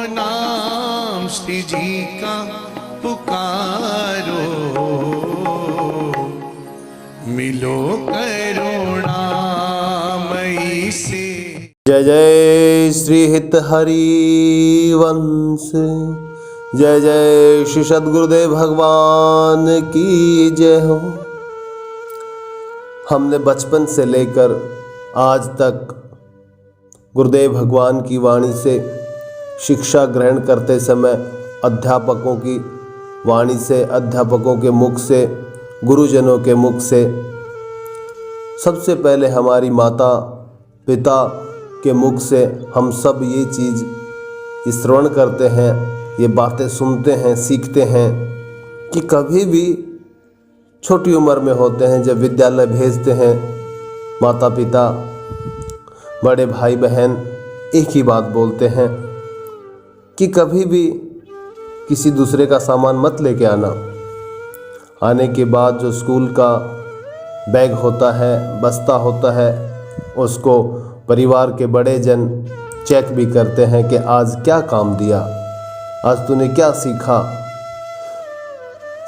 नाम श्री जी का पुकारो, मिलो करुणामयी से। जय जय श्री हित हरि वंश, जय जय श्री सद्गुरुदेव भगवान की जय हो। हमने बचपन से लेकर आज तक गुरुदेव भगवान की वाणी से शिक्षा ग्रहण करते समय अध्यापकों की वाणी से, अध्यापकों के मुख से, गुरुजनों के मुख से, सबसे पहले हमारी माता पिता के मुख से हम सब ये चीज़ श्रवण करते हैं, ये बातें सुनते हैं, सीखते हैं कि कभी भी छोटी उम्र में होते हैं, जब विद्यालय भेजते हैं माता पिता, बड़े भाई बहन एक ही बात बोलते हैं कि कभी भी किसी दूसरे का सामान मत लेके आना। आने के बाद जो स्कूल का बैग होता है, बस्ता होता है, उसको परिवार के बड़े जन चेक भी करते हैं कि आज क्या काम दिया, आज तूने क्या सीखा।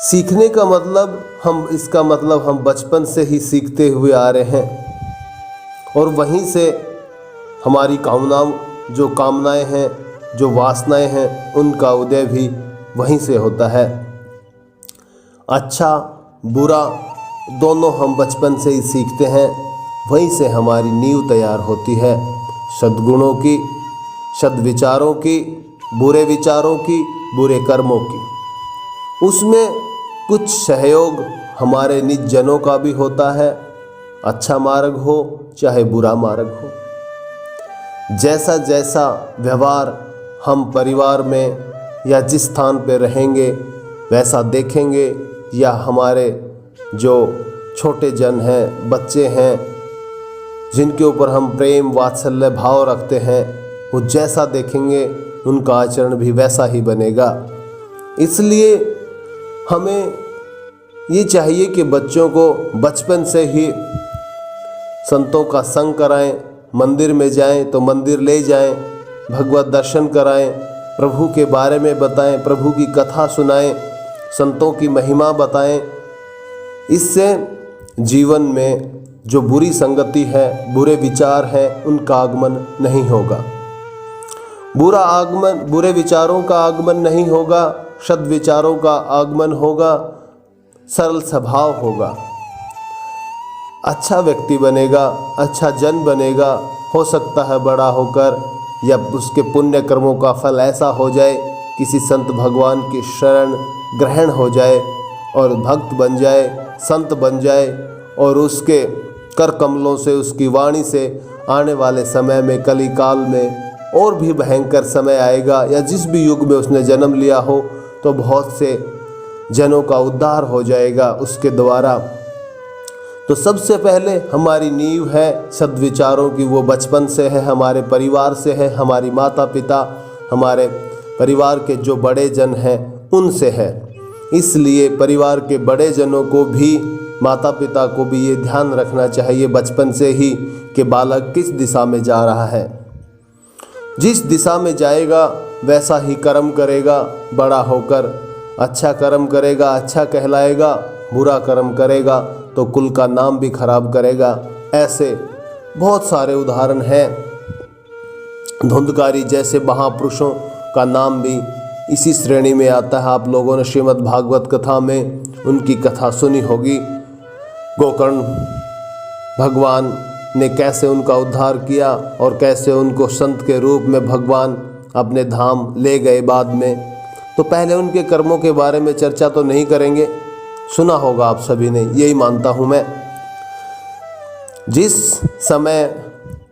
सीखने का मतलब इसका मतलब हम बचपन से ही सीखते हुए आ रहे हैं और वहीं से हमारी कामनाएं हैं, जो वासनाएं हैं, उनका उदय भी वहीं से होता है। अच्छा बुरा दोनों हम बचपन से ही सीखते हैं, वहीं से हमारी नींव तैयार होती है सद्गुणों की, सद्विचारों की, बुरे विचारों की, बुरे कर्मों की। उसमें कुछ सहयोग हमारे निज जनों का भी होता है, अच्छा मार्ग हो चाहे बुरा मार्ग हो। जैसा जैसा व्यवहार हम परिवार में या जिस स्थान पर रहेंगे वैसा देखेंगे, या हमारे जो छोटे जन हैं, बच्चे हैं, जिनके ऊपर हम प्रेम वात्सल्य भाव रखते हैं, वो जैसा देखेंगे उनका आचरण भी वैसा ही बनेगा। इसलिए हमें ये चाहिए कि बच्चों को बचपन से ही संतों का संग कराएं, मंदिर में जाएं तो मंदिर ले जाएं, भगवत दर्शन कराएं, प्रभु के बारे में बताएं, प्रभु की कथा सुनाएं, संतों की महिमा बताएं। इससे जीवन में जो बुरी संगति है, बुरे विचार हैं, उनका आगमन नहीं होगा। बुरे विचारों का आगमन नहीं होगा, सद्विचारों का आगमन होगा, सरल स्वभाव होगा, अच्छा व्यक्ति बनेगा, अच्छा जन बनेगा। हो सकता है बड़ा होकर या उसके पुण्य कर्मों का फल ऐसा हो जाए, किसी संत भगवान की शरण ग्रहण हो जाए और भक्त बन जाए, संत बन जाए, और उसके कर कमलों से, उसकी वाणी से आने वाले समय में, कली काल में और भी भयंकर समय आएगा, या जिस भी युग में उसने जन्म लिया हो, तो बहुत से जनों का उद्धार हो जाएगा उसके द्वारा। तो सबसे पहले हमारी नींव है सद्विचारों की, वो बचपन से है, हमारे परिवार से है, हमारी माता पिता, हमारे परिवार के जो बड़े जन हैं उनसे है। इसलिए परिवार के बड़े जनों को भी, माता पिता को भी ये ध्यान रखना चाहिए बचपन से ही कि बालक किस दिशा में जा रहा है। जिस दिशा में जाएगा वैसा ही कर्म करेगा, बड़ा होकर अच्छा कर्म करेगा, अच्छा कहलाएगा, बुरा कर्म करेगा तो कुल का नाम भी खराब करेगा। ऐसे बहुत सारे उदाहरण हैं। धुंधकारी जैसे महापुरुषों का नाम भी इसी श्रेणी में आता है। आप लोगों ने श्रीमद् भागवत कथा में उनकी कथा सुनी होगी। गोकर्ण भगवान ने कैसे उनका उद्धार किया और कैसे उनको संत के रूप में भगवान अपने धाम ले गए बाद में। तो पहले उनके कर्मों के बारे में चर्चा तो नहीं करेंगे, सुना होगा आप सभी ने, यही मानता हूँ मैं। जिस समय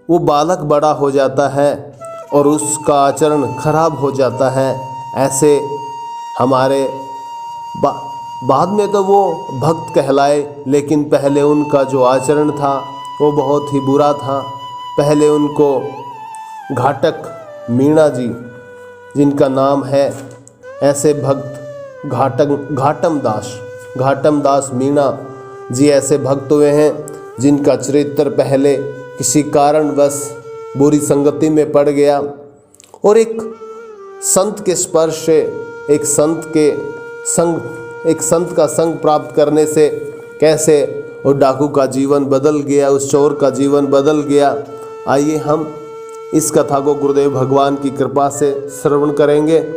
वो बालक बड़ा हो जाता है और उसका आचरण खराब हो जाता है, ऐसे हमारे बाद में तो वो भक्त कहलाए, लेकिन पहले उनका जो आचरण था वो बहुत ही बुरा था। पहले उनको घाटक मीणा जी, जिनका नाम है, ऐसे भक्त घाटम दास मीणा जी ऐसे भक्त हुए हैं जिनका चरित्र पहले किसी कारणवश बुरी संगति में पड़ गया और एक संत के स्पर्श से, एक संत का संग प्राप्त करने से कैसे उस डाकू का जीवन बदल गया, उस चोर का जीवन बदल गया। आइए हम इस कथा को गुरुदेव भगवान की कृपा से श्रवण करेंगे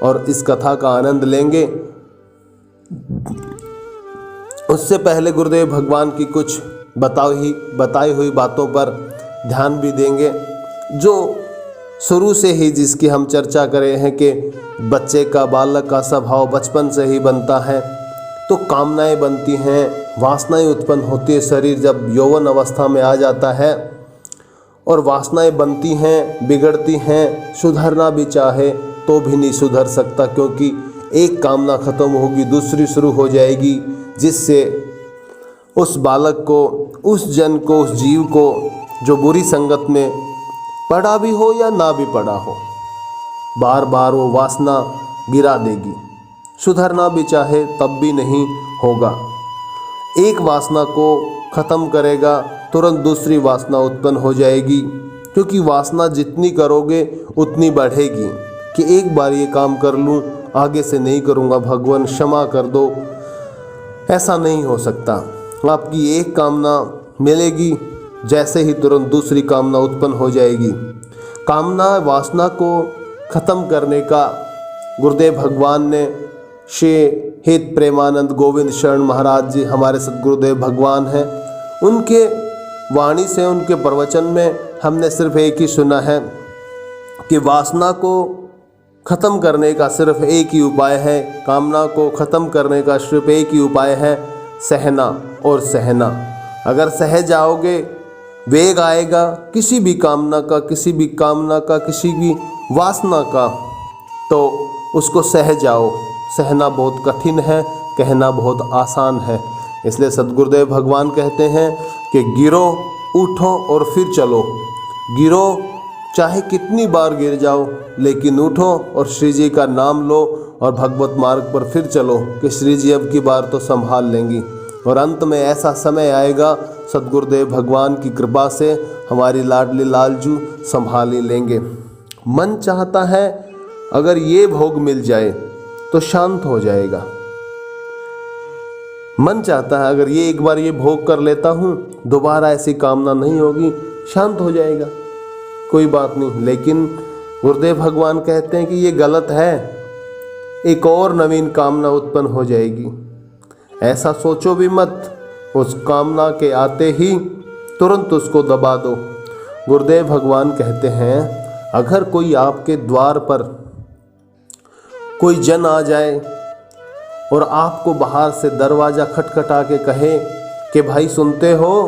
और इस कथा का आनंद लेंगे। उससे पहले गुरुदेव भगवान की कुछ बताई हुई बातों पर ध्यान भी देंगे, जो शुरू से ही जिसकी हम चर्चा करें हैं कि बच्चे का, बालक का स्वभाव बचपन से ही बनता है। तो कामनाएं बनती हैं, वासनाएं उत्पन्न होती है। शरीर जब यौवन अवस्था में आ जाता है और वासनाएं बनती हैं, बिगड़ती हैं, सुधरना भी चाहे तो भी नहीं सुधर सकता, क्योंकि एक कामना ख़त्म होगी, दूसरी शुरू हो जाएगी, जिससे उस बालक को, उस जन को, उस जीव को जो बुरी संगत में पड़ा भी हो या ना भी पड़ा हो, बार बार वो वासना गिरा देगी। सुधरना भी चाहे तब भी नहीं होगा। एक वासना को ख़त्म करेगा, तुरंत दूसरी वासना उत्पन्न हो जाएगी, क्योंकि वासना जितनी करोगे उतनी बढ़ेगी कि एक बार ये काम कर लूँ, आगे से नहीं करूँगा, भगवान क्षमा कर दो। ऐसा नहीं हो सकता। आपकी एक कामना मिलेगी, जैसे ही तुरंत दूसरी कामना उत्पन्न हो जाएगी। कामना, वासना को ख़त्म करने का गुरुदेव भगवान ने, श्री हित प्रेमानंद गोविंद शरण महाराज जी हमारे सद्गुरुदेव भगवान हैं, उनके वाणी से, उनके प्रवचन में हमने सिर्फ एक ही सुना है कि वासना को ख़त्म करने का सिर्फ एक ही उपाय है, कामना को ख़त्म करने का सिर्फ एक ही उपाय है, सहना और सहना। अगर सह जाओगे, वेग आएगा किसी भी कामना का, किसी भी वासना का, तो उसको सह जाओ। सहना बहुत कठिन है, कहना बहुत आसान है। इसलिए सद्गुरुदेव भगवान कहते हैं कि गिरो, उठो और फिर चलो। गिरो, चाहे कितनी बार गिर जाओ, लेकिन उठो और श्री जी का नाम लो और भगवत मार्ग पर फिर चलो कि श्री जी अब की बार तो संभाल लेंगी। और अंत में ऐसा समय आएगा, सद्गुरुदेव भगवान की कृपा से हमारी लाडली लालजू संभाल ही लेंगे। मन चाहता है अगर ये भोग मिल जाए तो शांत हो जाएगा। मन चाहता है अगर ये एक बार ये भोग कर लेता हूँ, दोबारा ऐसी कामना नहीं होगी, शांत हो जाएगा, कोई बात नहीं। लेकिन गुरुदेव भगवान कहते हैं कि ये गलत है, एक और नवीन कामना उत्पन्न हो जाएगी। ऐसा सोचो भी मत, उस कामना के आते ही तुरंत उसको दबा दो। गुरुदेव भगवान कहते हैं अगर कोई आपके द्वार पर कोई जन आ जाए और आपको बाहर से दरवाज़ा खटखटा के कहे कि भाई सुनते हो,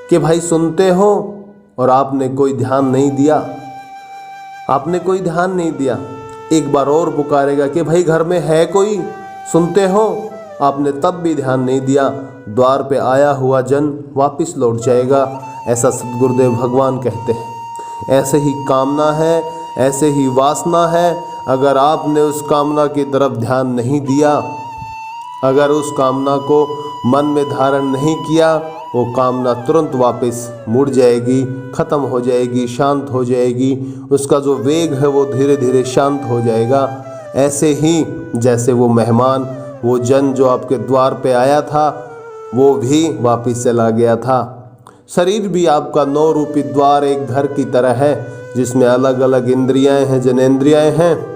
कि भाई सुनते हो, और आपने कोई ध्यान नहीं दिया, एक बार और पुकारेगा कि भाई घर में है कोई, सुनते हो, आपने तब भी ध्यान नहीं दिया, द्वार पे आया हुआ जन वापस लौट जाएगा। ऐसा सद्गुरुदेव भगवान कहते हैं। ऐसे ही कामना है, ऐसे ही वासना है। अगर आपने उस कामना की तरफ ध्यान नहीं दिया, अगर उस कामना को मन में धारण नहीं किया, वो कामना तुरंत वापस मुड़ जाएगी, ख़त्म हो जाएगी, शांत हो जाएगी। उसका जो वेग है वो धीरे धीरे शांत हो जाएगा। ऐसे ही जैसे वो मेहमान, वो जन जो आपके द्वार पे आया था, वो भी वापस चला गया था। शरीर भी आपका 9 रूपी द्वार एक घर की तरह है, जिसमें अलग अलग इंद्रियां हैं, जनेंद्रियां हैं।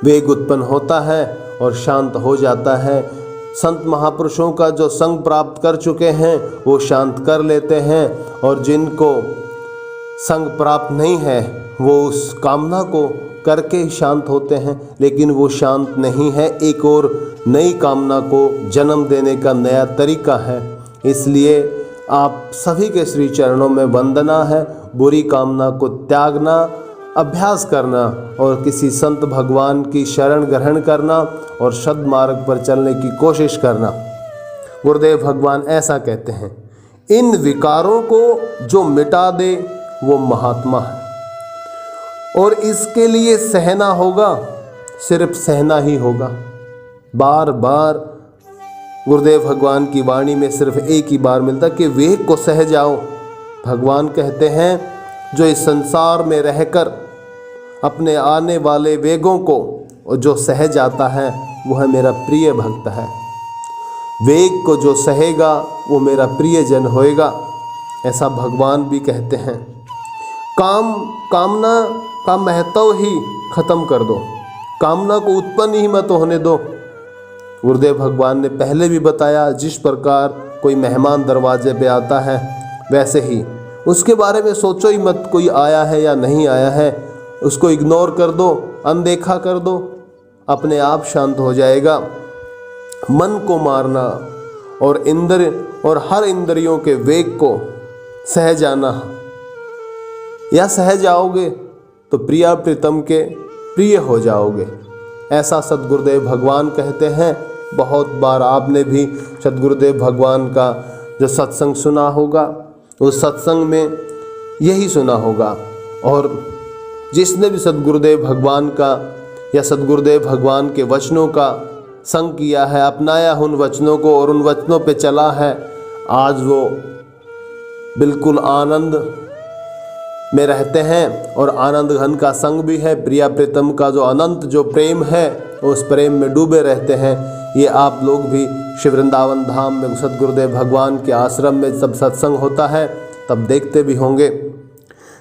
वेग उत्पन्न होता है और शांत हो जाता है। संत महापुरुषों का जो संग प्राप्त कर चुके हैं वो शांत कर लेते हैं, और जिनको संग प्राप्त नहीं है वो उस कामना को करके ही शांत होते हैं। लेकिन वो शांत नहीं है, एक और नई कामना को जन्म देने का नया तरीका है। इसलिए आप सभी के श्री चरणों में वंदना है, बुरी कामना को त्यागना, अभ्यास करना और किसी संत भगवान की शरण ग्रहण करना और सद्मार्ग पर चलने की कोशिश करना। गुरुदेव भगवान ऐसा कहते हैं, इन विकारों को जो मिटा दे वो महात्मा है, और इसके लिए सहना होगा, सिर्फ सहना ही होगा। बार बार गुरुदेव भगवान की वाणी में सिर्फ एक ही बार मिलता कि वेग को सह जाओ। भगवान कहते हैं जो इस संसार में रहकर अपने आने वाले वेगों को जो सह जाता है वह मेरा प्रिय भक्त है। वेग को जो सहेगा वो मेरा प्रिय जन होएगा, ऐसा भगवान भी कहते हैं। कामना का महत्व ही खत्म कर दो, कामना को उत्पन्न ही मत होने दो। गुरुदेव भगवान ने पहले भी बताया, जिस प्रकार कोई मेहमान दरवाजे पे आता है वैसे ही उसके बारे में सोचो ही मत, कोई आया है या नहीं आया है, उसको इग्नोर कर दो, अनदेखा कर दो, अपने आप शांत हो जाएगा। मन को मारना और हर इंद्रियों के वेग को सह जाना, या सह जाओगे तो प्रिया प्रीतम के प्रिय हो जाओगे, ऐसा सद्गुरुदेव भगवान कहते हैं। बहुत बार आपने भी सद्गुरुदेव भगवान का जो सत्संग सुना होगा, उस सत्संग में यही सुना होगा। और जिसने भी सद्गुरुदेव भगवान का या सद्गुरुदेव भगवान के वचनों का संग किया है, अपनाया उन वचनों को और उन वचनों पे चला है, आज वो बिल्कुल आनंद में रहते हैं और आनंद घन का संग भी है। प्रिया प्रीतम का जो अनंत जो प्रेम है उस प्रेम में डूबे रहते हैं। ये आप लोग भी श्री वृंदावन धाम में सद्गुरुदेव भगवान के आश्रम में जब सत्संग होता है तब देखते भी होंगे।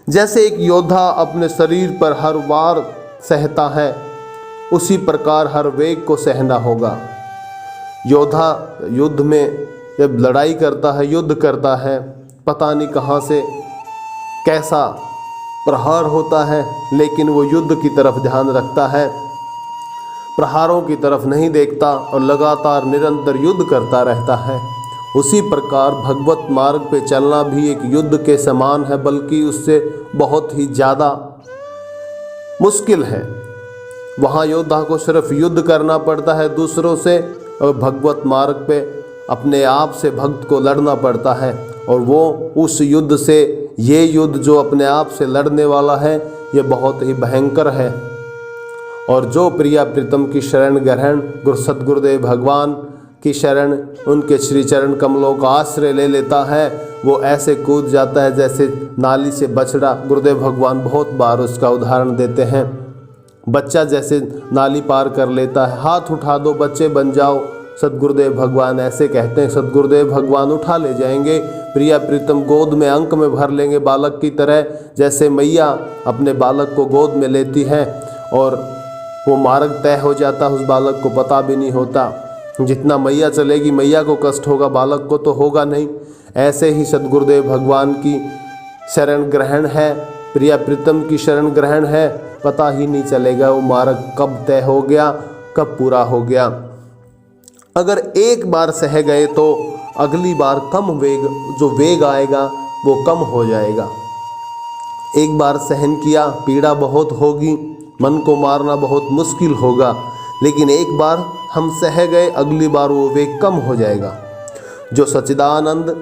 जैसे एक योद्धा अपने शरीर पर हर वार सहता है, उसी प्रकार हर वेग को सहना होगा। योद्धा युद्ध में जब लड़ाई करता है, युद्ध करता है, पता नहीं कहाँ से कैसा प्रहार होता है, लेकिन वो युद्ध की तरफ ध्यान रखता है, प्रहारों की तरफ नहीं देखता और लगातार निरंतर युद्ध करता रहता है। उसी प्रकार भगवत मार्ग पे चलना भी एक युद्ध के समान है, बल्कि उससे बहुत ही ज़्यादा मुश्किल है। वहाँ योद्धा को सिर्फ युद्ध करना पड़ता है दूसरों से, और भगवत मार्ग पे अपने आप से भक्त को लड़ना पड़ता है। और वो उस युद्ध से, ये युद्ध जो अपने आप से लड़ने वाला है, ये बहुत ही भयंकर है। और जो प्रिया प्रीतम की शरण ग्रहण सद्गुरुदेव भगवान की शरण, उनके श्री चरण कमलों का आश्रय ले लेता है, वो ऐसे कूद जाता है जैसे नाली से बछड़ा। गुरुदेव भगवान बहुत बार उसका उदाहरण देते हैं। बच्चा जैसे नाली पार कर लेता है, हाथ उठा दो बच्चे बन जाओ, सद्गुरुदेव भगवान ऐसे कहते हैं। सद्गुरुदेव भगवान उठा ले जाएंगे, प्रिया प्रीतम गोद में अंक में भर लेंगे बालक की तरह, जैसे मैया अपने बालक को गोद में लेती है और वो मार्ग तय हो जाता है, उस बालक को पता भी नहीं होता। जितना मैया चलेगी मैया को कष्ट होगा, बालक को तो होगा नहीं। ऐसे ही सद्गुरुदेव भगवान की शरण ग्रहण है, प्रिया प्रीतम की शरण ग्रहण है, पता ही नहीं चलेगा वो मार्ग कब तय हो गया, कब पूरा हो गया। अगर एक बार सह गए तो अगली बार जो वेग आएगा वो कम हो जाएगा। एक बार सहन किया, पीड़ा बहुत होगी, मन को मारना बहुत मुश्किल होगा, लेकिन एक बार हम सह गए, अगली बार वो वेग कम हो जाएगा। जो सच्चिदानंद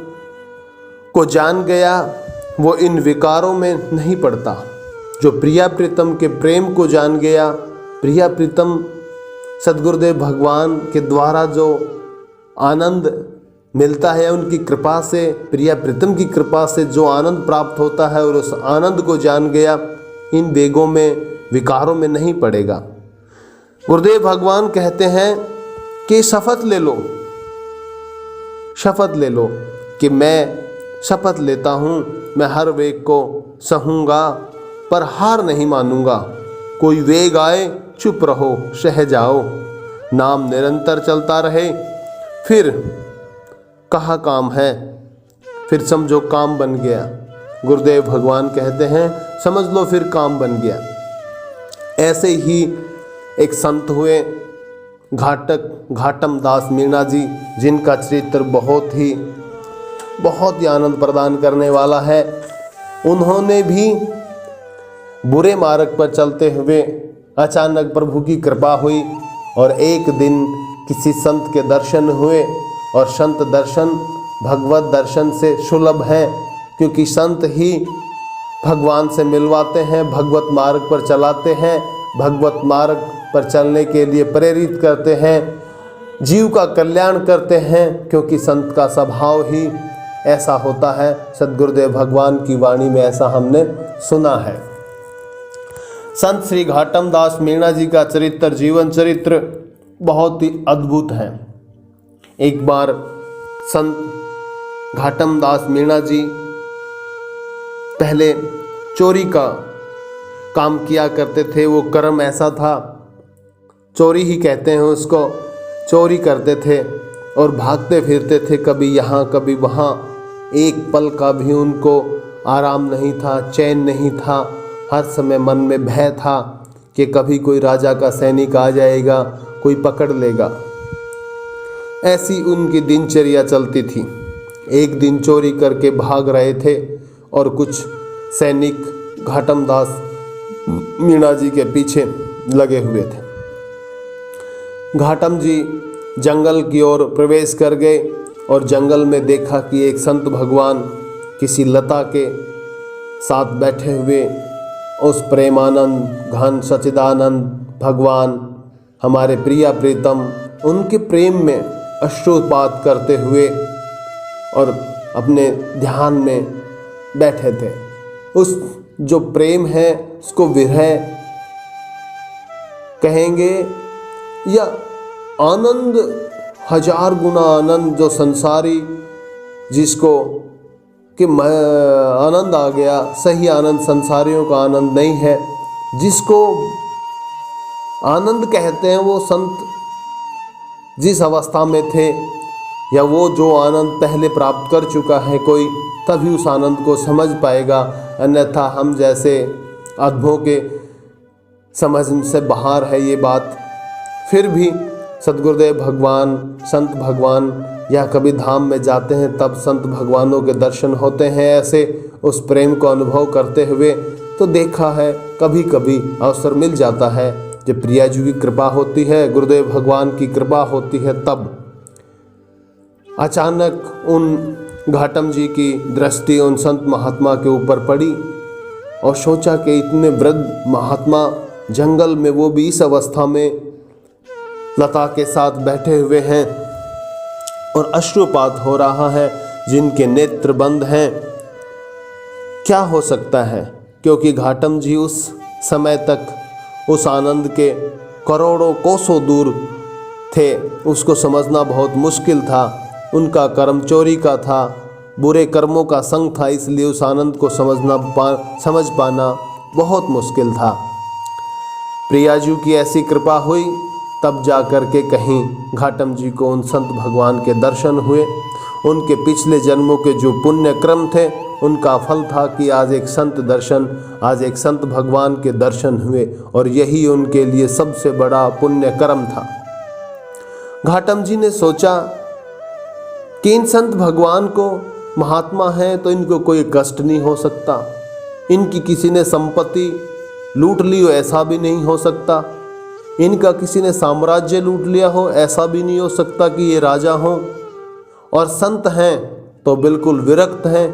को जान गया वो इन विकारों में नहीं पड़ता। जो प्रिया प्रीतम के प्रेम को जान गया, प्रिया प्रीतम सद्गुरुदेव भगवान के द्वारा जो आनंद मिलता है, उनकी कृपा से, प्रिया प्रीतम की कृपा से जो आनंद प्राप्त होता है, और उस आनंद को जान गया, इन वेगों में, विकारों में नहीं पड़ेगा। गुरुदेव भगवान कहते हैं कि शपथ ले लो, शपथ ले लो कि मैं शपथ लेता हूँ, मैं हर वेग को सहूँगा पर हार नहीं मानूंगा। कोई वेग आए चुप रहो, सह जाओ, नाम निरंतर चलता रहे। फिर कहाँ काम है, फिर समझो काम बन गया। गुरुदेव भगवान कहते हैं समझ लो फिर काम बन गया। ऐसे ही एक संत हुए घाटम दास मीणा जी, जिनका चरित्र बहुत ही आनंद प्रदान करने वाला है। उन्होंने भी बुरे मार्ग पर चलते हुए अचानक प्रभु की कृपा हुई और एक दिन किसी संत के दर्शन हुए, और संत दर्शन भगवत दर्शन से सुलभ है, क्योंकि संत ही भगवान से मिलवाते हैं, भगवत मार्ग पर चलाते हैं, भगवत मार्ग पर चलने के लिए प्रेरित करते हैं, जीव का कल्याण करते हैं, क्योंकि संत का स्वभाव ही ऐसा होता है। सद्गुरुदेव भगवान की वाणी में ऐसा हमने सुना है। संत श्री घाटम दास मीणा जी का चरित्र, जीवन चरित्र बहुत ही अद्भुत है। एक बार संत घाटम दास मीणा जी पहले चोरी का काम किया करते थे। वो कर्म ऐसा था, चोरी ही कहते हैं उसको, चोरी करते थे और भागते फिरते थे, कभी यहाँ कभी वहाँ। एक पल का भी उनको आराम नहीं था, चैन नहीं था। हर समय मन में भय था कि कभी कोई राजा का सैनिक आ जाएगा, कोई पकड़ लेगा। ऐसी उनकी दिनचर्या चलती थी। एक दिन चोरी करके भाग रहे थे और कुछ सैनिक घाटम दास मीणा जी के पीछे लगे हुए थे। घाटम जी जंगल की ओर प्रवेश कर गए और जंगल में देखा कि एक संत भगवान किसी लता के साथ बैठे हुए उस प्रेमानंद घन सच्चिदानंद भगवान, हमारे प्रिया प्रीतम, उनके प्रेम में अश्रुपात करते हुए और अपने ध्यान में बैठे थे। उस जो प्रेम है उसको विरह कहेंगे या आनंद, हजार गुना आनंद, जो संसारी जिसको कि आनंद आ गया, सही आनंद संसारियों का आनंद नहीं है। जिसको आनंद कहते हैं वो संत जिस अवस्था में थे या वो जो आनंद पहले प्राप्त कर चुका है कोई, तभी उस आनंद को समझ पाएगा। अन्यथा हम जैसे अधमों के समझ से बाहर है ये बात। फिर भी सद्गुरुदेव भगवान, संत भगवान या कभी धाम में जाते हैं तब संत भगवानों के दर्शन होते हैं। ऐसे उस प्रेम को अनुभव करते हुए तो देखा है, कभी कभी अवसर मिल जाता है जब प्रिया जी की कृपा होती है, गुरुदेव भगवान की कृपा होती है, तब अचानक उन घाटम जी की दृष्टि उन संत महात्मा के ऊपर पड़ी और सोचा कि इतने वृद्ध महात्मा जंगल में, वो भी इस अवस्था में लता के साथ बैठे हुए हैं और अश्रुपात हो रहा है, जिनके नेत्र बंद हैं, क्या हो सकता है? क्योंकि घाटम जी उस समय तक उस आनंद के करोड़ों कोसों दूर थे, उसको समझना बहुत मुश्किल था। उनका कर्म चोरी का था, बुरे कर्मों का संग था, इसलिए उस आनंद को समझ पाना बहुत मुश्किल था। प्रियाजू की ऐसी कृपा हुई, तब जा कर के कहीं घाटम जी को उन संत भगवान के दर्शन हुए। उनके पिछले जन्मों के जो पुण्य क्रम थे उनका फल था कि आज एक संत दर्शन, आज एक संत भगवान के दर्शन हुए और यही उनके लिए सबसे बड़ा पुण्य कर्म था। घाटम जी ने सोचा कि इन संत भगवान को महात्मा हैं तो इनको कोई कष्ट नहीं हो सकता, इनकी किसी ने संपत्ति लूट ली हो ऐसा भी नहीं हो सकता, इनका किसी ने साम्राज्य लूट लिया हो ऐसा भी नहीं हो सकता कि ये राजा हों, और संत हैं तो बिल्कुल विरक्त हैं,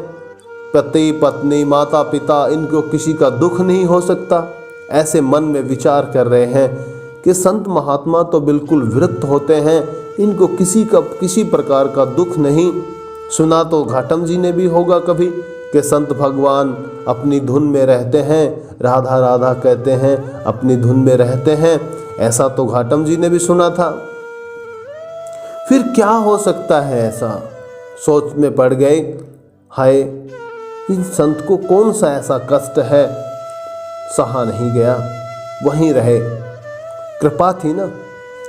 पति पत्नी माता पिता, इनको किसी का दुख नहीं हो सकता। ऐसे मन में विचार कर रहे हैं कि संत महात्मा तो बिल्कुल विरक्त होते हैं, इनको किसी प्रकार का दुख नहीं। सुना तो घाटम जी ने भी होगा कभी कि संत भगवान अपनी धुन में रहते हैं, राधा राधा कहते हैं, अपनी धुन में रहते हैं, ऐसा तो घाटम जी ने भी सुना था। फिर क्या हो सकता है ऐसा, सोच में पड़ गए। हाय, इन संत को कौन सा ऐसा कष्ट है, सहा नहीं गया, वहीं रहे। कृपा थी ना,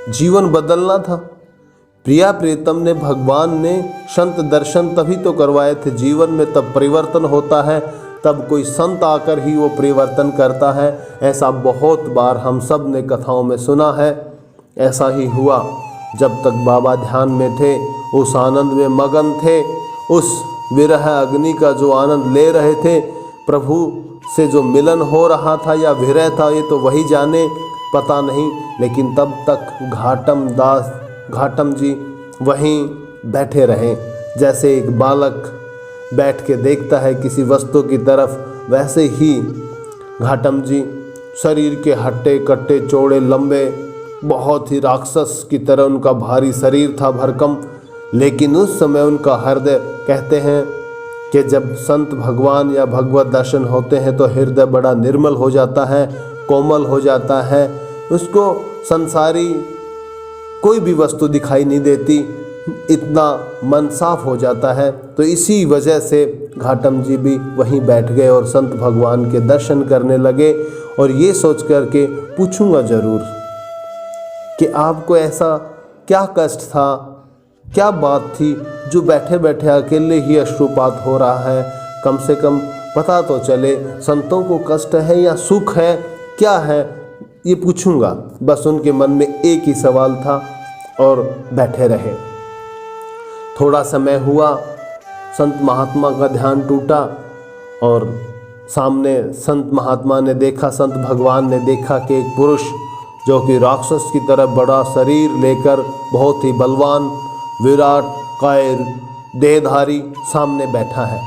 जीवन बदलना था। प्रिया प्रीतम ने, भगवान ने संत दर्शन तभी तो करवाए थे। जीवन में तब परिवर्तन होता है, तब कोई संत आकर ही वो परिवर्तन करता है। ऐसा बहुत बार हम सब ने कथाओं में सुना है। ऐसा ही हुआ जब तक बाबा ध्यान में थे, उस आनंद में मगन थे, उस विरह अग्नि का जो आनंद ले रहे थे, प्रभु से जो मिलन हो रहा था या विरह था ये तो वही जाने, पता नहीं। लेकिन तब तक घाटम जी वहीं बैठे रहे। जैसे एक बालक बैठ के देखता है किसी वस्तु की तरफ, वैसे ही घाटम जी शरीर के हट्टे कट्टे चौड़े लंबे, बहुत ही राक्षस की तरह उनका भारी शरीर था, भरकम। लेकिन उस समय उनका हृदय, कहते हैं कि जब संत भगवान या भगवत दर्शन होते हैं तो हृदय बड़ा निर्मल हो जाता है, कोमल हो जाता है, उसको संसारी कोई भी वस्तु दिखाई नहीं देती, इतना मन साफ हो जाता है। तो इसी वजह से घाटम जी भी वहीं बैठ गए और संत भगवान के दर्शन करने लगे और ये सोच कर के पूछूंगा ज़रूर कि आपको ऐसा क्या कष्ट था, क्या बात थी जो बैठे बैठे अकेले ही अश्रुपात हो रहा है। कम से कम पता तो चले संतों को कष्ट है या सुख है, क्या है, ये पूछूंगा। बस उनके मन में एक ही सवाल था और बैठे रहे। थोड़ा समय हुआ, संत महात्मा का ध्यान टूटा और सामने संत महात्मा ने देखा, संत भगवान ने देखा कि एक पुरुष जो कि राक्षस की तरह बड़ा शरीर लेकर बहुत ही बलवान, विराट कायर देहधारी सामने बैठा है।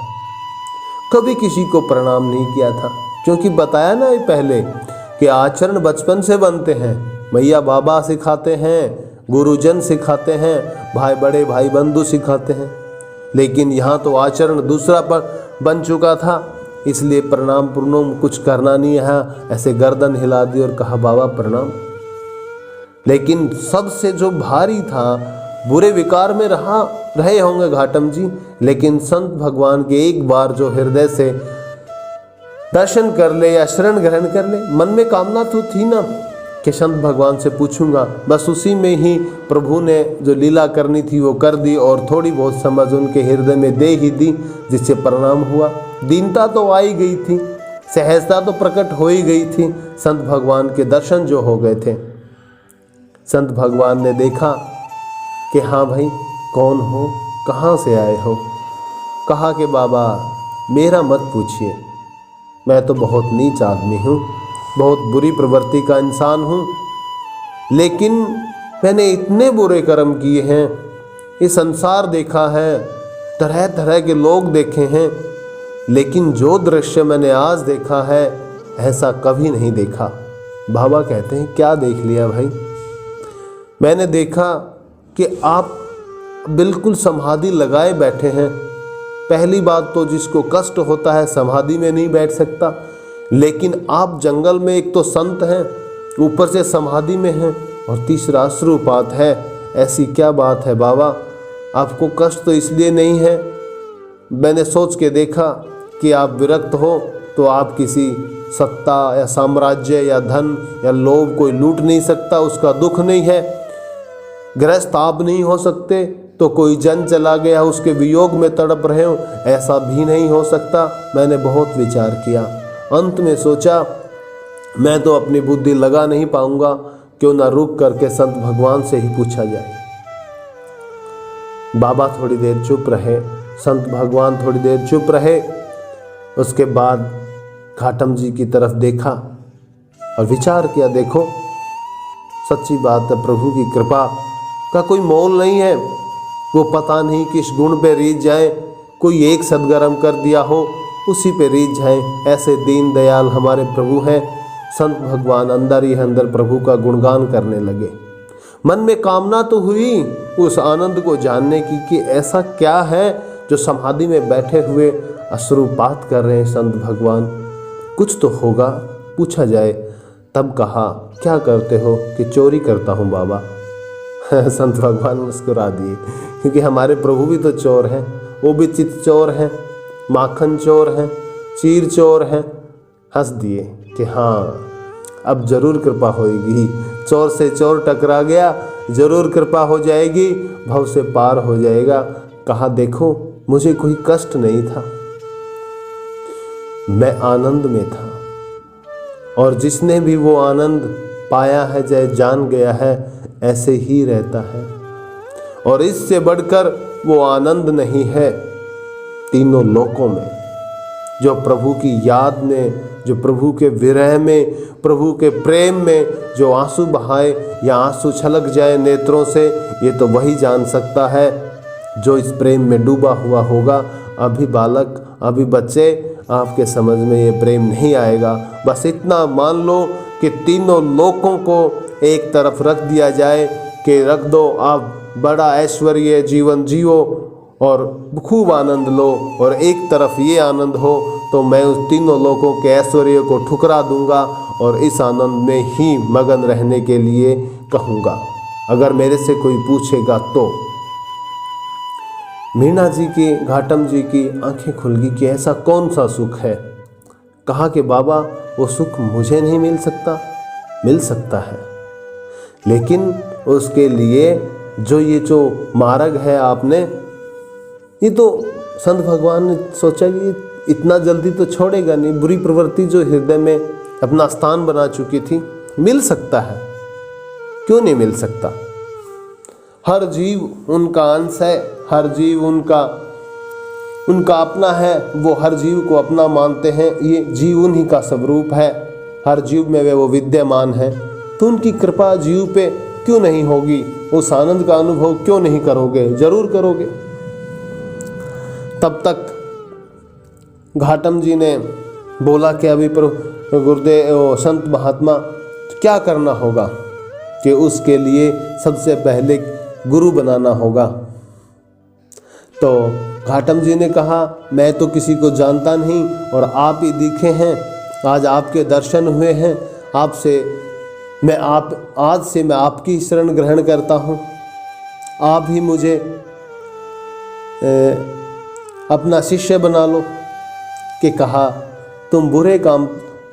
कभी किसी को प्रणाम नहीं किया था, क्योंकि बताया ना ये पहले कि आचरण बचपन से बनते हैं। मैया बाबा सिखाते हैं, गुरुजन सिखाते हैं, भाई बड़े भाई बंधु सिखाते हैं, लेकिन यहाँ तो आचरण दूसरा पर बन चुका था, इसलिए प्रणाम प्रणाम कुछ करना नहीं है। ऐसे गर्दन हिला दी और कहा बाबा प्रणाम। लेकिन सबसे जो भारी था, बुरे विकार में रहे होंगे घाटम जी, लेकिन संत भगवान के एक बार जो हृदय से दर्शन कर ले या शरण ग्रहण कर ले, मन में कामना तो थी ना कि संत भगवान से पूछूंगा। बस उसी में ही प्रभु ने जो लीला करनी थी वो कर दी और थोड़ी बहुत समझ उनके हृदय में दे ही दी, जिससे प्रणाम हुआ। दीनता तो आ ही गई थी, सहजता तो प्रकट हो ही गई थी। संत भगवान के दर्शन जो हो गए थे, संत भगवान ने देखा कि हाँ भाई कौन हो, कहाँ से आए हो। कहा कि बाबा मेरा मत पूछिए, मैं तो बहुत नीच आदमी हूँ, बहुत बुरी प्रवृत्ति का इंसान हूँ, लेकिन मैंने इतने बुरे कर्म किए हैं, ये संसार देखा है, तरह तरह के लोग देखे हैं, लेकिन जो दृश्य मैंने आज देखा है ऐसा कभी नहीं देखा। बाबा कहते हैं क्या देख लिया भाई? मैंने देखा कि आप बिल्कुल समाधि लगाए बैठे हैं। पहली बात तो जिसको कष्ट होता है समाधि में नहीं बैठ सकता, लेकिन आप जंगल में एक तो संत हैं, ऊपर से समाधि में हैं, और तीसरा अश्रुपात है। ऐसी क्या बात है बाबा? आपको कष्ट तो इसलिए नहीं है, मैंने सोच के देखा कि आप विरक्त हो तो आप किसी सत्ता या साम्राज्य या धन या लोभ कोई लूट नहीं सकता, उसका दुख नहीं है। गृहस्थ आप नहीं हो सकते तो कोई जन चला गया उसके वियोग में तड़प रहे हो, ऐसा भी नहीं हो सकता। मैंने बहुत विचार किया, अंत में सोचा मैं तो अपनी बुद्धि लगा नहीं पाऊंगा, क्यों ना रुक करके संत भगवान से ही पूछा जाए। बाबा थोड़ी देर चुप रहे, संत भगवान थोड़ी देर चुप रहे। उसके बाद घाटम जी की तरफ देखा और विचार किया, देखो सच्ची बात है, प्रभु की कृपा का कोई मोल नहीं है। वो पता नहीं किस गुण पे रीझ जाए, कोई एक सदगर्म कर दिया हो उसी पे रीझ जाए, ऐसे दीन दयाल हमारे प्रभु हैं। संत भगवान अंदर ही अंदर प्रभु का गुणगान करने लगे। मन में कामना तो हुई उस आनंद को जानने की कि ऐसा क्या है जो समाधि में बैठे हुए अश्रुपात कर रहे हैं संत भगवान, कुछ तो होगा, पूछा जाए। तब कहा क्या करते हो? कि चोरी करता हूँ बाबा। संत भगवान मुस्कुरा दिए, क्योंकि हमारे प्रभु भी तो चोर हैं, वो भी चित चोर हैं, माखन चोर हैं, चीर चोर हैं। हंस दिए कि हाँ अब जरूर कृपा होगी, चोर से चोर टकरा गया, जरूर कृपा हो जाएगी, भव से पार हो जाएगा। कहा देखो मुझे कोई कष्ट नहीं था, मैं आनंद में था, और जिसने भी वो आनंद पाया है, चाहे जान गया है, ऐसे ही रहता है, और इससे बढ़कर वो आनंद नहीं है तीनों लोकों में। जो प्रभु की याद में, जो प्रभु के विरह में, प्रभु के प्रेम में जो आंसू बहाए या आंसू छलक जाए नेत्रों से, ये तो वही जान सकता है जो इस प्रेम में डूबा हुआ होगा। अभी बालक, अभी बच्चे, आपके समझ में ये प्रेम नहीं आएगा। बस इतना मान लो कि तीनों लोकों को एक तरफ रख दिया जाए कि रख दो, आप बड़ा ऐश्वर्य जीवन जियो और खूब आनंद लो, और एक तरफ ये आनंद हो, तो मैं उस तीनों लोकों के ऐश्वर्य को ठुकरा दूंगा और इस आनंद में ही मगन रहने के लिए कहूँगा, अगर मेरे से कोई पूछेगा तो। मीणा जी की, घाटम जी की आंखें खुल गई कि ऐसा कौन सा सुख है। कहा कि बाबा वो सुख मुझे नहीं मिल सकता, मिल सकता है, लेकिन उसके लिए जो मार्ग है आपने, ये तो संत भगवान ने सोचा कि इतना जल्दी तो छोड़ेगा नहीं। बुरी प्रवृत्ति जो हृदय में अपना स्थान बना चुकी थी, मिल सकता है, क्यों नहीं मिल सकता। हर जीव उनका अंश है, हर जीव उनका अपना है, वो हर जीव को अपना मानते हैं। ये जीव उन्हीं का स्वरूप है, हर जीव में वो विद्यमान है, तो उनकी कृपा जीव पे क्यों नहीं होगी। उस आनंद का अनुभव क्यों नहीं करोगे, जरूर करोगे। तब तक घाटम जी ने बोला कि अभी गुरुदेव संत महात्मा क्या करना होगा, कि उसके लिए सबसे पहले गुरु बनाना होगा। तो घाटम जी ने कहा मैं तो किसी को जानता नहीं और आप ही दिखे हैं, आज आपके दर्शन हुए हैं, आज से मैं आपकी शरण ग्रहण करता हूँ, आप ही मुझे अपना शिष्य बना लो। कि कहा तुम बुरे काम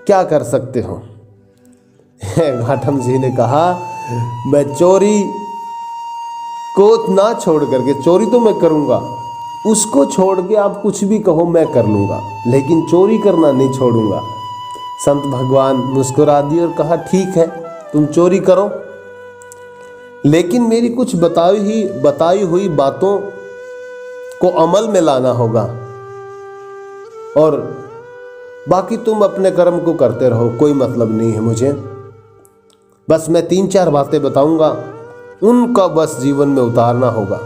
क्या कर सकते हो। घाटम जी ने कहा मैं चोरी को ना छोड़ करके, चोरी तो मैं करूँगा, उसको छोड़ के आप कुछ भी कहो मैं कर लूँगा, लेकिन चोरी करना नहीं छोड़ूंगा। संत भगवान मुस्कुरा दिए और कहा ठीक है तुम चोरी करो, लेकिन मेरी कुछ बताई हुई बातों को अमल में लाना होगा, और बाकी तुम अपने कर्म को करते रहो, कोई मतलब नहीं है मुझे। बस मैं 3-4 बातें बताऊंगा, उनका बस जीवन में उतारना होगा।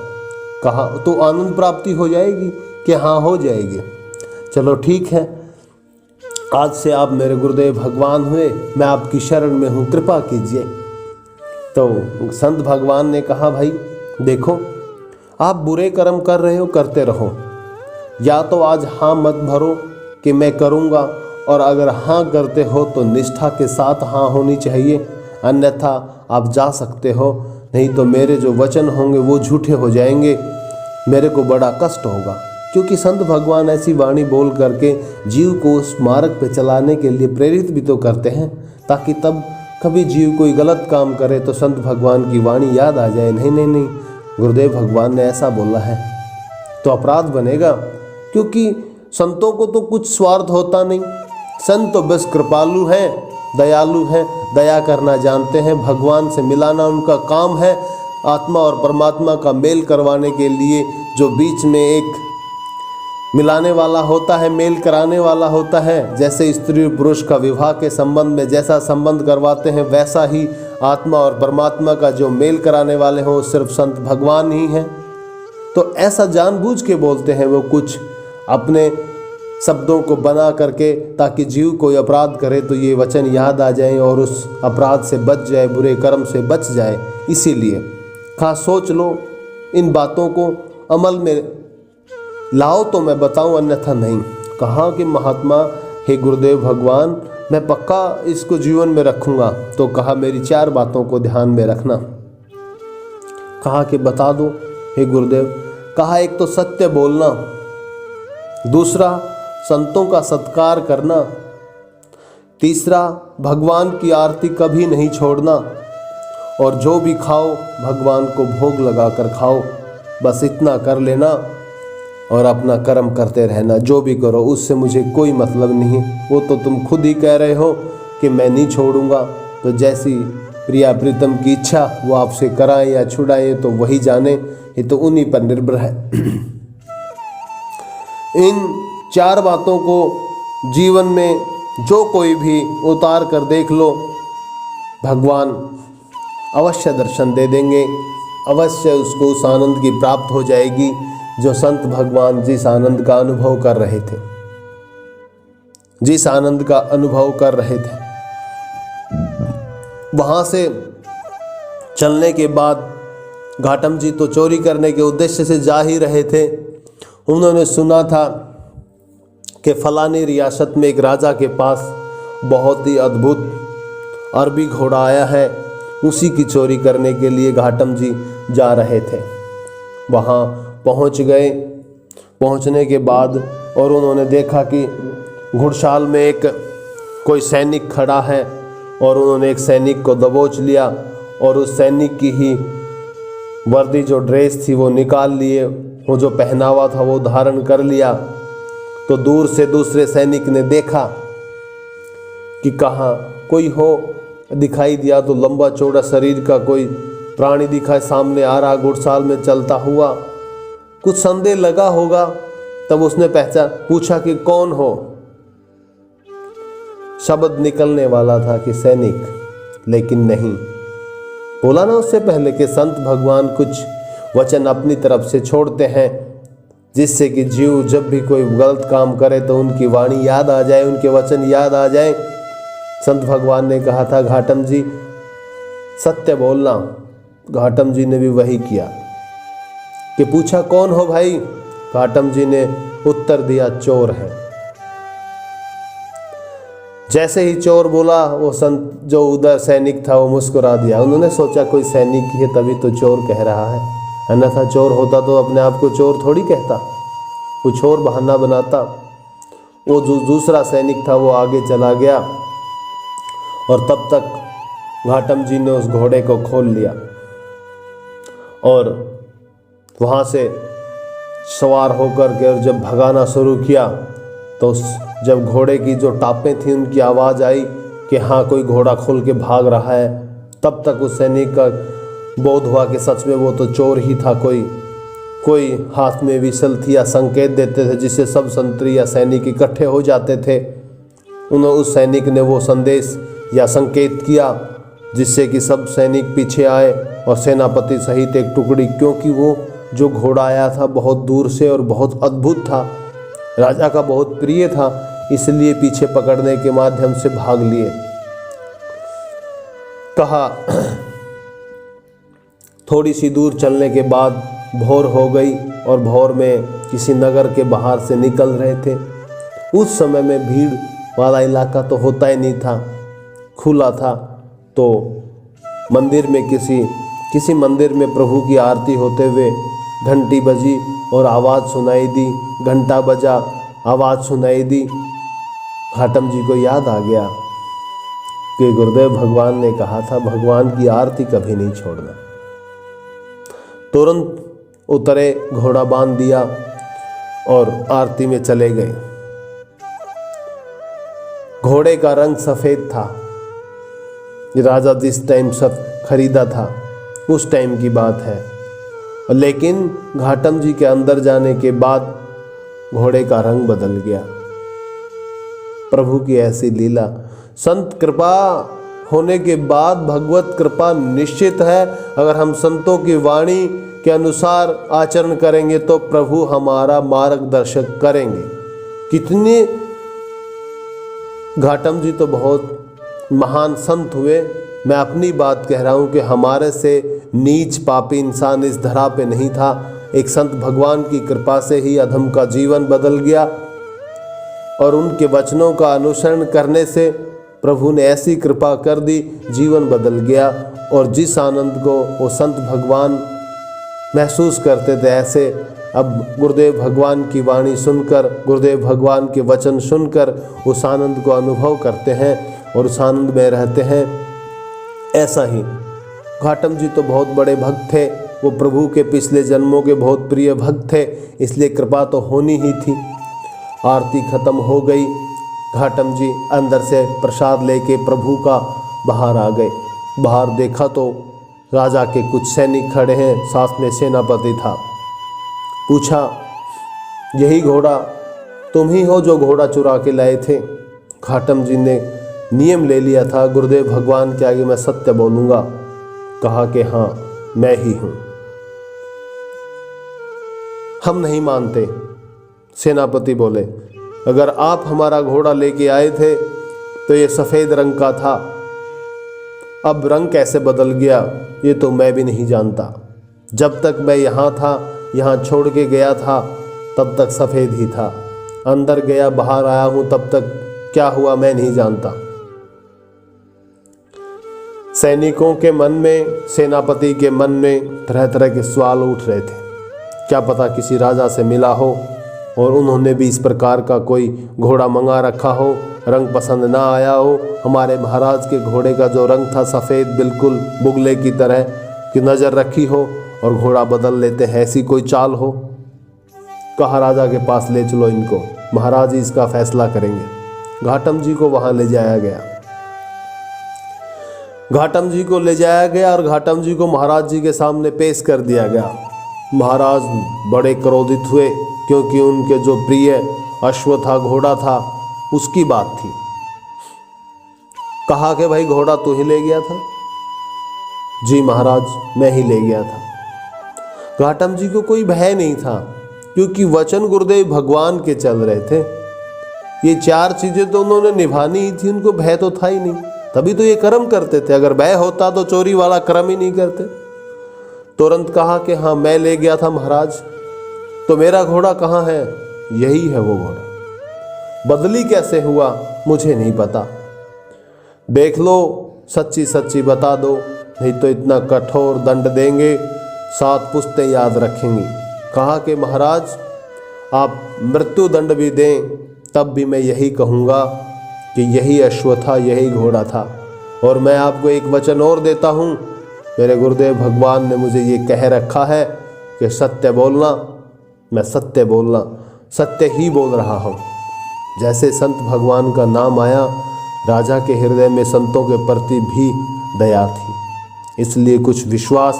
कहा तो आनंद प्राप्ति हो जाएगी। कि हाँ हो जाएगी। चलो ठीक है, आज से आप मेरे गुरुदेव भगवान हुए, मैं आपकी शरण में हूँ, कृपा कीजिए। तो संत भगवान ने कहा भाई देखो, आप बुरे कर्म कर रहे हो, करते रहो, या तो आज हाँ मत भरो कि मैं करूँगा, और अगर हाँ करते हो तो निष्ठा के साथ हाँ होनी चाहिए, अन्यथा आप जा सकते हो, नहीं तो मेरे जो वचन होंगे वो झूठे हो जाएंगे, मेरे को बड़ा कष्ट होगा। क्योंकि संत भगवान ऐसी वाणी बोल करके जीव को उस मार्ग पे चलाने के लिए प्रेरित भी तो करते हैं, ताकि तब कभी जीव कोई गलत काम करे तो संत भगवान की वाणी याद आ जाए, नहीं नहीं नहीं गुरुदेव भगवान ने ऐसा बोला है, तो अपराध बनेगा। क्योंकि संतों को तो कुछ स्वार्थ होता नहीं, संत तो बस कृपालु हैं, दयालु हैं, दया करना जानते हैं, भगवान से मिलाना उनका काम है। आत्मा और परमात्मा का मेल करवाने के लिए जो बीच में एक मिलाने वाला होता है, मेल कराने वाला होता है, जैसे स्त्री और पुरुष का विवाह के संबंध में जैसा संबंध करवाते हैं, वैसा ही आत्मा और परमात्मा का जो मेल कराने वाले हों सिर्फ संत भगवान ही हैं। तो ऐसा जानबूझ के बोलते हैं वो कुछ अपने शब्दों को बना करके, ताकि जीव कोई अपराध करे तो ये वचन याद आ जाए और उस अपराध से बच जाए, बुरे कर्म से बच जाए। इसीलिए खास सोच लो, इन बातों को अमल में लाओ तो मैं बताऊं, अन्यथा नहीं। कहा कि महात्मा हे गुरुदेव भगवान, मैं पक्का इसको जीवन में रखूंगा। तो कहा मेरी 4 बातों को ध्यान में रखना। कहा कि बता दो हे गुरुदेव। कहा एक तो सत्य बोलना, दूसरा संतों का सत्कार करना, तीसरा भगवान की आरती कभी नहीं छोड़ना, और जो भी खाओ भगवान को भोग लगाकर खाओ। बस इतना कर लेना और अपना कर्म करते रहना, जो भी करो उससे मुझे कोई मतलब नहीं। वो तो तुम खुद ही कह रहे हो कि मैं नहीं छोड़ूंगा, तो जैसी प्रिया प्रीतम की इच्छा वो आपसे कराएं या छुड़ाएं तो वही जाने, ये तो उन्हीं पर निर्भर है। इन 4 बातों को जीवन में जो कोई भी उतार कर देख लो, भगवान अवश्य दर्शन दे देंगे, अवश्य उसको उस आनंद की प्राप्त हो जाएगी जो संत भगवान जिस आनंद का अनुभव कर रहे थे, जिस आनंद का अनुभव कर रहे थे। वहाँ से चलने के बाद घाटम जी तो चोरी करने के उद्देश्य से जा ही रहे थे। उन्होंने सुना था कि फलानी रियासत में एक राजा के पास बहुत ही अद्भुत अरबी घोड़ा आया है, उसी की चोरी करने के लिए घाटम जी जा रहे थे। वहाँ पहुँच गए। पहुँचने के बाद और उन्होंने देखा कि घुड़शाल में एक कोई सैनिक खड़ा है और उन्होंने एक सैनिक को दबोच लिया और उस सैनिक की ही वर्दी जो ड्रेस थी वो निकाल लिए, वो जो पहनावा था वो धारण कर लिया। तो दूर से दूसरे सैनिक ने देखा कि कहाँ कोई हो, दिखाई दिया तो लंबा चौड़ा शरीर का कोई प्राणी दिखा सामने आ रहा घुड़साल में चलता हुआ। कुछ संदेह लगा होगा, तब उसने पूछा कि कौन हो। शब्द निकलने वाला था कि सैनिक, लेकिन नहीं। बोला ना उससे पहले कि संत भगवान कुछ वचन अपनी तरफ से छोड़ते हैं जिससे कि जीव जब भी कोई गलत काम करे तो उनकी वाणी याद आ जाए, उनके वचन याद आ जाए। संत भगवान ने कहा था घाटम जी सत्य बोलना। घाटम जी ने भी वही किया कि पूछा कौन हो भाई। घाटम जी ने उत्तर दिया चोर है। जैसे ही चोर बोला वो संत जो उधर सैनिक था वो मुस्कुरा दिया। उन्होंने सोचा कोई सैनिक ही है तभी तो चोर कह रहा है, अन्यथा चोर होता तो अपने आप को चोर थोड़ी कहता, कुछ और बहाना बनाता। वो जो दूसरा सैनिक था वो आगे चला गया और तब तक घाटम जी ने उस घोड़े को खोल लिया और वहाँ से सवार होकर के और जब भगाना शुरू किया तो जब घोड़े की जो टापें थी उनकी आवाज़ आई कि हाँ कोई घोड़ा खोल के भाग रहा है, तब तक उस सैनिक का बोध हुआ कि सच में वो तो चोर ही था। कोई हाथ में विसल थी या संकेत देते थे जिससे सब संतरी या सैनिक इकट्ठे हो जाते थे। उस सैनिक ने वो संदेश या संकेत किया जिससे कि सब सैनिक पीछे आए और सेनापति सहित एक टुकड़ी, क्योंकि वो जो घोड़ा आया था बहुत दूर से और बहुत अद्भुत था, राजा का बहुत प्रिय था, इसलिए पीछे पकड़ने के माध्यम से भाग लिए। कहा थोड़ी सी दूर चलने के बाद भोर हो गई और भोर में किसी नगर के बाहर से निकल रहे थे। उस समय में भीड़ वाला इलाका तो होता ही नहीं था, खुला था। तो मंदिर में किसी मंदिर में प्रभु की आरती होते हुए घंटी बजी और आवाज़ सुनाई दी। घंटा बजा, आवाज़ सुनाई दी। घाटम जी को याद आ गया कि गुरुदेव भगवान ने कहा था भगवान की आरती कभी नहीं छोड़ना। तुरंत उतरे, घोड़ा बांध दिया और आरती में चले गए। घोड़े का रंग सफ़ेद था। राजा जिस टाइम सब खरीदा था उस टाइम की बात है, लेकिन घाटम जी के अंदर जाने के बाद घोड़े का रंग बदल गया। प्रभु की ऐसी लीला। संत कृपा होने के बाद भगवत कृपा निश्चित है। अगर हम संतों की वाणी के अनुसार आचरण करेंगे तो प्रभु हमारा मार्गदर्शक करेंगे। कितने घाटम जी तो बहुत महान संत हुए। मैं अपनी बात कह रहा हूँ कि हमारे से नीच पापी इंसान इस धरा पे नहीं था। एक संत भगवान की कृपा से ही अधम का जीवन बदल गया और उनके वचनों का अनुसरण करने से प्रभु ने ऐसी कृपा कर दी, जीवन बदल गया। और जिस आनंद को वो संत भगवान महसूस करते थे, ऐसे अब गुरुदेव भगवान की वाणी सुनकर, गुरुदेव भगवान के वचन सुनकर उस आनंद को अनुभव करते हैं और उस आनंद में रहते हैं। ऐसा ही घाटम जी तो बहुत बड़े भक्त थे। वो प्रभु के पिछले जन्मों के बहुत प्रिय भक्त थे, इसलिए कृपा तो होनी ही थी। आरती खत्म हो गई। घाटम जी अंदर से प्रसाद लेके प्रभु का बाहर आ गए। बाहर देखा तो राजा के कुछ सैनिक खड़े हैं, साथ में सेनापति था। पूछा यही घोड़ा तुम ही हो जो घोड़ा चुरा के लाए थे? घाटम जी ने नियम ले लिया था, गुरुदेव भगवान के आगे मैं सत्य बोलूँगा। कहा कि हाँ मैं ही हूँ। हम नहीं मानते। सेनापति बोले अगर आप हमारा घोड़ा लेके आए थे तो ये सफ़ेद रंग का था, अब रंग कैसे बदल गया ये तो मैं भी नहीं जानता। जब तक मैं यहाँ था, यहाँ छोड़ के गया था, तब तक सफ़ेद ही था। अंदर गया बाहर आया हूँ तब तक क्या हुआ मैं नहीं जानता। सैनिकों के मन में, सेनापति के मन में तरह तरह के सवाल उठ रहे थे। क्या पता किसी राजा से मिला हो और उन्होंने भी इस प्रकार का कोई घोड़ा मंगा रखा हो, रंग पसंद ना आया हो। हमारे महाराज के घोड़े का जो रंग था सफ़ेद, बिल्कुल बुगले की तरह की नज़र रखी हो और घोड़ा बदल लेते हैं, ऐसी कोई चाल हो। कहा राजा के पास ले चलो इनको, महाराज ही इसका फैसला करेंगे। घाटम जी को वहाँ ले जाया गया। घाटम जी को ले जाया गया और घाटम जी को महाराज जी के सामने पेश कर दिया गया। महाराज बड़े क्रोधित हुए क्योंकि उनके जो प्रिय अश्व था, घोड़ा था, उसकी बात थी। कहा कि भाई घोड़ा तू ही ले गया था? जी महाराज, मैं ही ले गया था। घाटम जी को कोई भय नहीं था क्योंकि वचन गुरुदेव भगवान के चल रहे थे। ये 4 चीजें तो उन्होंने निभानी ही थी, उनको भय तो था ही नहीं, तभी तो ये कर्म करते थे। अगर भय होता तो चोरी वाला कर्म ही नहीं करते। तुरंत कहा कि हाँ मैं ले गया था महाराज। तो मेरा घोड़ा कहाँ है? यही है वो घोड़ा। बदली कैसे हुआ मुझे नहीं पता, देख लो, सच्ची सच्ची बता दो, नहीं तो इतना कठोर दंड देंगे 7 पुश्तें याद रखेंगी। कहा कि महाराज आप मृत्यु दंड भी दें तब भी मैं यही कहूँगा कि यही अश्व था, यही घोड़ा था। और मैं आपको एक वचन और देता हूँ, मेरे गुरुदेव भगवान ने मुझे ये कह रखा है कि सत्य बोलना। मैं सत्य बोलना, सत्य ही बोल रहा हूँ। जैसे संत भगवान का नाम आया, राजा के हृदय में संतों के प्रति भी दया थी, इसलिए कुछ विश्वास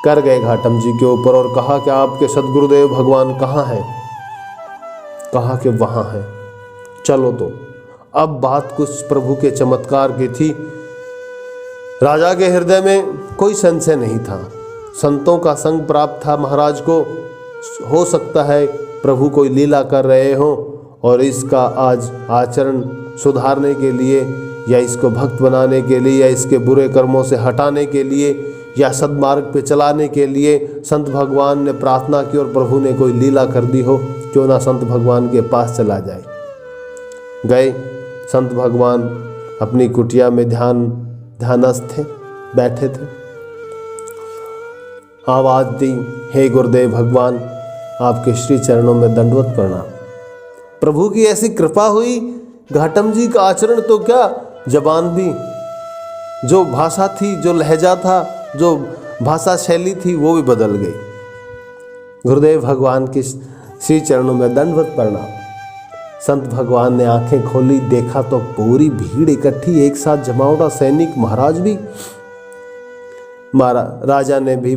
कर गए घाटम जी के ऊपर और कहा कि आपके सदगुरुदेव भगवान कहाँ हैं? कहा कि वहाँ हैं। चलो तो अब बात कुछ प्रभु के चमत्कार की थी। राजा के हृदय में कोई संशय नहीं था, संतों का संग प्राप्त था महाराज को। हो सकता है प्रभु कोई लीला कर रहे हो और इसका आज आचरण सुधारने के लिए या इसको भक्त बनाने के लिए या इसके बुरे कर्मों से हटाने के लिए या सद्मार्ग पे चलाने के लिए संत भगवान ने प्रार्थना की और प्रभु ने कोई लीला कर दी हो। क्यों ना संत भगवान के पास चला जाए। गए संत भगवान अपनी कुटिया में ध्यानस्थ थे, बैठे थे। आवाज दी, हे गुरुदेव भगवान, आपके श्री चरणों में दंडवत प्रणाम। प्रभु की ऐसी कृपा हुई, घाटम जी का आचरण तो क्या, जबान भी, जो भाषा थी, जो लहजा था, जो भाषा शैली थी, वो भी बदल गई। गुरुदेव भगवान के श्री चरणों में दंडवत प्रणाम। संत भगवान ने आंखें खोली, देखा तो पूरी भीड़ इकट्ठी, एक साथ जमावड़ा, सैनिक, महाराज भी। राजा ने भी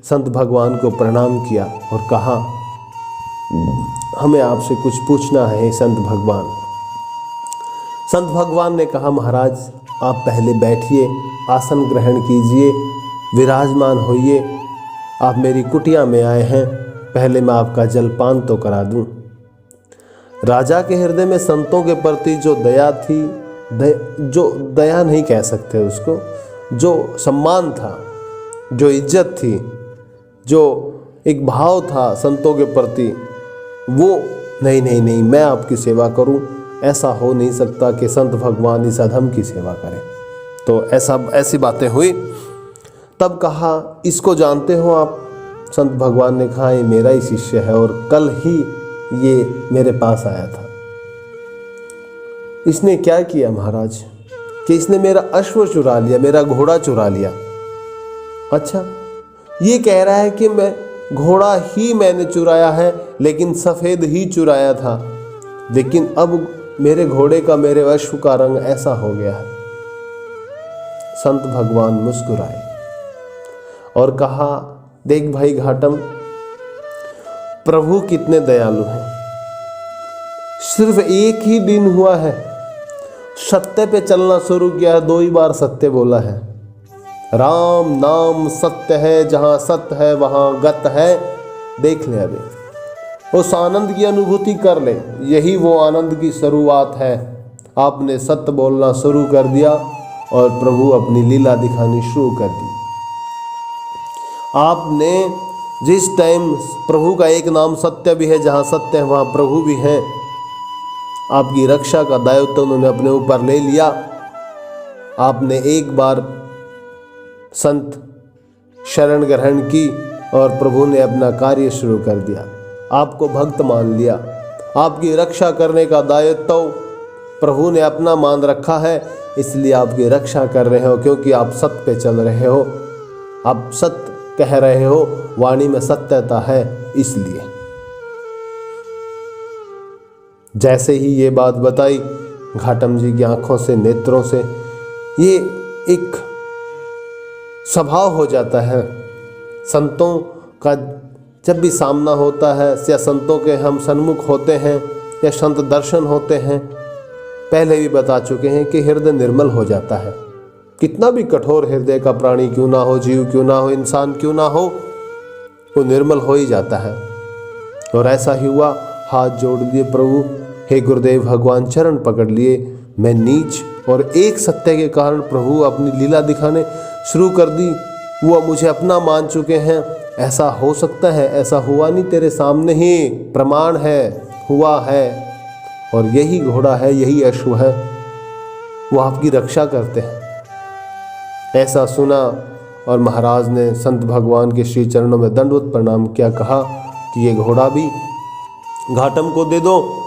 संत भगवान को प्रणाम किया और कहा, हमें आपसे कुछ पूछना है संत भगवान। संत भगवान ने कहा, महाराज आप पहले बैठिए, आसन ग्रहण कीजिए, विराजमान होइए। आप मेरी कुटिया में आए हैं, पहले मैं आपका जलपान तो करा दूं। राजा के हृदय में संतों के प्रति जो दया थी, जो दया नहीं कह सकते उसको, जो सम्मान था, जो इज्जत थी, जो एक भाव था संतों के प्रति, वो नहीं, मैं आपकी सेवा करूं, ऐसा हो नहीं सकता कि संत भगवान इस अधम की सेवा करें। तो ऐसी बातें हुई। तब कहा, इसको जानते हो आप? संत भगवान ने कहा, ये मेरा ही शिष्य है और कल ही ये मेरे पास आया था। इसने क्या किया महाराज कि इसने मेरा अश्व चुरा लिया, मेरा घोड़ा चुरा लिया। अच्छा, ये कह रहा है कि मैं घोड़ा ही मैंने चुराया है, लेकिन सफ़ेद ही चुराया था, लेकिन अब मेरे घोड़े का, मेरे अश्व का रंग ऐसा हो गया है। संत भगवान मुस्कुराए और कहा, देख भाई घाटम, प्रभु कितने दयालु हैं। सिर्फ एक ही दिन हुआ है, सत्य पे चलना शुरू किया है, 2 ही बार सत्य बोला है। राम नाम सत्य है, जहाँ सत्य है वहाँ गत है। देख ले, अभी उस आनंद की अनुभूति कर ले, यही वो आनंद की शुरुआत है। आपने सत्य बोलना शुरू कर दिया और प्रभु अपनी लीला दिखानी शुरू कर दी। आपने जिस टाइम, प्रभु का एक नाम सत्य भी है, जहाँ सत्य है वहाँ प्रभु भी हैं। आपकी रक्षा का दायित्व उन्होंने अपने ऊपर ले लिया। आपने एक बार संत शरण ग्रहण की और प्रभु ने अपना कार्य शुरू कर दिया। आपको भक्त मान लिया। आपकी रक्षा करने का दायित्व प्रभु ने अपना मान रखा है, इसलिए आपकी रक्षा कर रहे हो, क्योंकि आप सत्य पे चल रहे हो, आप सत्य कह रहे हो, वाणी में सत्यता है। इसलिए जैसे ही ये बात बताई, घाटम जी की आंखों से, नेत्रों से ये एक स्वभाव हो जाता है। संतों का जब भी सामना होता है या संतों के हम सन्मुख होते हैं या संत दर्शन होते हैं, पहले भी बता चुके हैं कि हृदय निर्मल हो जाता है। कितना भी कठोर हृदय का प्राणी क्यों ना हो, जीव क्यों ना हो, इंसान क्यों ना हो, वो निर्मल हो ही जाता है। और ऐसा ही हुआ। हाथ जोड़ लिए प्रभु, हे गुरुदेव भगवान, चरण पकड़ लिए। मैं नीच और एक सत्य के कारण प्रभु अपनी लीला दिखाने शुरू कर दी। वो मुझे अपना मान चुके हैं। ऐसा हो सकता है? ऐसा हुआ नहीं, तेरे सामने ही प्रमाण है, हुआ है। और यही घोड़ा है, यही अश्व है, वो आपकी रक्षा करते हैं। ऐसा सुना और महाराज ने संत भगवान के श्री चरणों में दंडवत प्रणाम किया। कहा कि ये घोड़ा भी घाटम को दे दो।